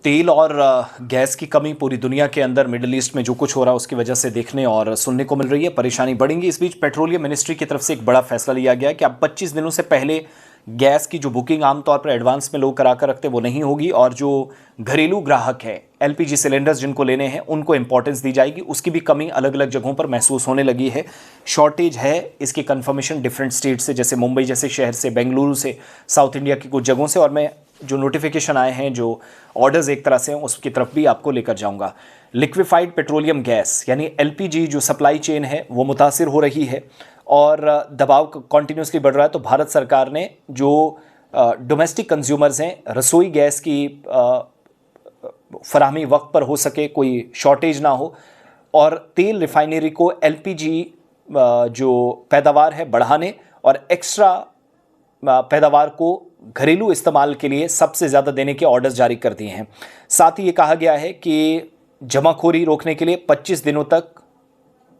तेल और गैस की कमी पूरी दुनिया के अंदर मिडिल ईस्ट में जो कुछ हो रहा है उसकी वजह से देखने और सुनने को मिल रही है। परेशानी बढ़ेंगी। इस बीच पेट्रोलियम मिनिस्ट्री की तरफ से एक बड़ा फैसला लिया गया कि अब 25 दिनों से पहले गैस की जो बुकिंग आमतौर पर एडवांस में लोग करा कर रखते वो नहीं होगी और जो घरेलू ग्राहक हैं एलपीजी सिलेंडर्स जिनको लेने हैं उनको इंपॉर्टेंस दी जाएगी। उसकी भी कमी अलग अलग जगहों पर महसूस होने लगी है। शॉर्टेज है, इसकी कंफर्मेशन डिफरेंट स्टेट से, जैसे मुंबई जैसे शहर से, बेंगलुरु से, साउथ इंडिया की कुछ जगहों से, और मैं जो नोटिफिकेशन आए हैं, जो ऑर्डर्स एक तरह से हैं, उसकी तरफ भी आपको लेकर जाऊंगा। लिक्विफाइड पेट्रोलियम गैस यानी एलपीजी जो सप्लाई चेन है वो मुतासिर हो रही है और दबाव कॉन्टीन्यूसली बढ़ रहा है। तो भारत सरकार ने जो डोमेस्टिक कंज्यूमर्स हैं, रसोई गैस की फराहमी वक्त पर हो सके, कोई शॉर्टेज ना हो, और तेल रिफाइनरी को एलपीजी जो पैदावार है बढ़ाने और एक्स्ट्रा पैदावार को घरेलू इस्तेमाल के लिए सबसे ज़्यादा देने के ऑर्डर्स जारी कर दिए हैं। साथ ही ये कहा गया है कि जमाखोरी रोकने के लिए 25 दिनों तक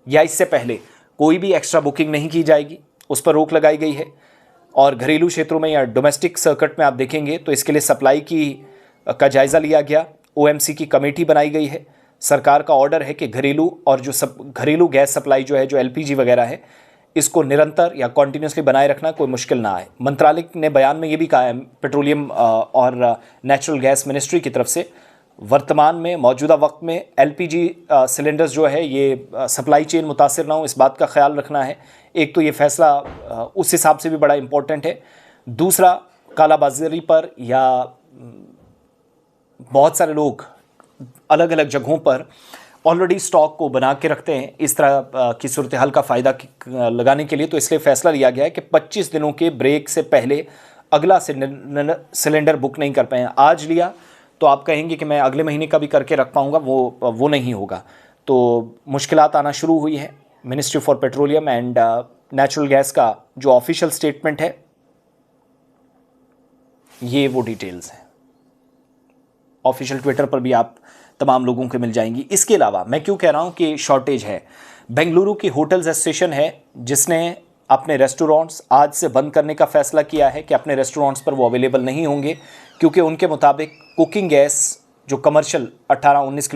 या इससे पहले कोई भी एक्स्ट्रा बुकिंग नहीं की जाएगी, उस पर रोक लगाई गई है। और घरेलू क्षेत्रों में या डोमेस्टिक सर्किट में आप देखेंगे तो इसके लिए सप्लाई का जायज़ा लिया गया। ओएमसी की कमेटी बनाई गई है। सरकार का ऑर्डर है कि घरेलू और जो घरेलू गैस सप्लाई जो है, जो एलपीजी वगैरह है, इसको निरंतर या कॉन्टीन्यूसली बनाए रखना कोई मुश्किल ना आए। मंत्रालय ने बयान में ये भी कहा है, पेट्रोलियम और नेचुरल गैस मिनिस्ट्री की तरफ से, वर्तमान में मौजूदा वक्त में एलपीजी सिलेंडर्स जो है ये सप्लाई चेन मुतासिर ना हो, इस बात का ख्याल रखना है। एक तो ये फैसला उस हिसाब से भी बड़ा इम्पोर्टेंट है। दूसरा, कालाबाजारी पर या बहुत सारे लोग अलग अलग जगहों पर ऑलरेडी स्टॉक को बना के रखते हैं, इस तरह की सूरत हाल का फ़ायदा लगाने के लिए तो इसलिए फ़ैसला लिया गया है कि 25 दिनों के ब्रेक से पहले अगला सिलेंडर बुक नहीं कर पाए। आज लिया तो आप कहेंगे कि मैं अगले महीने का भी करके रख पाऊँगा, वो नहीं होगा। तो मुश्किलात आना शुरू हुई है। Ministry for petroleum and natural gas का जो ऑफिशियल स्टेटमेंट है, ये वो डिटेल्स हैं। ऑफिशियल ट्विटर पर भी आप तमाम लोगों को मिल जाएंगी। इसके अलावा मैं क्यों कह रहा हूं कि शॉर्टेज है, बेंगलुरु की होटल्स एसोसिएशन है जिसने अपने रेस्टोरेंट्स आज से बंद करने का फैसला किया है कि अपने रेस्टोरेंट्स पर वो अवेलेबल नहीं होंगे, क्योंकि उनके मुताबिक कुकिंग गैस जो कमर्शियल 18-19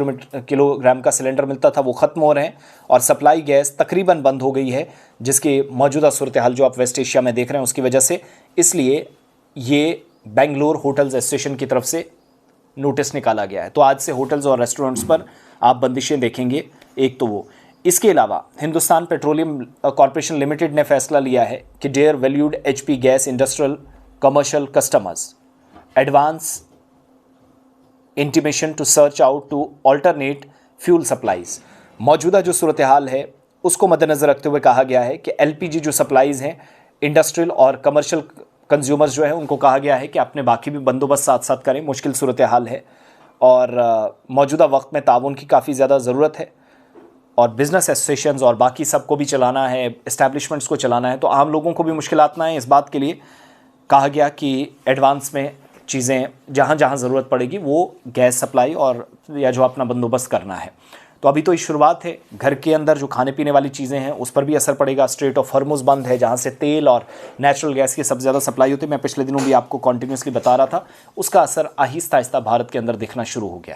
किलोग्राम का सिलेंडर मिलता था वो ख़त्म हो रहे हैं और सप्लाई गैस तकरीबन बंद हो गई है, जिसकी मौजूदा सूरत हाल जो आप वेस्ट एशिया में देख रहे हैं उसकी वजह से। इसलिए ये बेंगलोर होटल्स एसोसिएशन की तरफ से नोटिस निकाला गया है। तो आज से होटल्स और रेस्टोरेंट्स पर आप बंदिशें देखेंगे। एक तो वो, इसके अलावा हिंदुस्तान पेट्रोलियम कॉरपोरेशन लिमिटेड ने फैसला लिया है कि dear valued HP gas industrial commercial customers, advance intimation to search out to alternate fuel supplies. मौजूदा जो सूरत हाल है उसको मद्देनज़र रखते हुए कहा गया है कि एलपीजी जो सप्लाईज़ हैं, इंडस्ट्रियल और कमर्शियल कंज्यूमर्स जो है उनको कहा गया है कि अपने बाकी भी बंदोबस्त साथ साथ करें। मुश्किल सूरत हाल है और मौजूदा वक्त में ताउन की काफ़ी ज़्यादा ज़रूरत है और बिज़नेस एसोसिएशंस और बाकी सबको भी चलाना है, इस्टेब्लिशमेंट्स को चलाना है, तो आम लोगों को भी मुश्किलात ना आए, इस बात के लिए कहा गया कि एडवांस में चीज़ें जहाँ जहाँ ज़रूरत पड़ेगी वो गैस सप्लाई और या जो अपना बंदोबस्त करना है। तो अभी तो ये शुरुआत है। घर के अंदर जो खाने पीने वाली चीज़ें हैं उस पर भी असर पड़ेगा। स्ट्रेट ऑफ हॉर्मुज़ बंद है, जहाँ से तेल और नेचुरल गैस की सबसे ज़्यादा सप्लाई होती है। मैं पिछले दिनों भी आपको कॉन्टीन्यूसली बता रहा था, उसका असर आहिस्ता आहिस्ता भारत के अंदर दिखना शुरू हो गया है।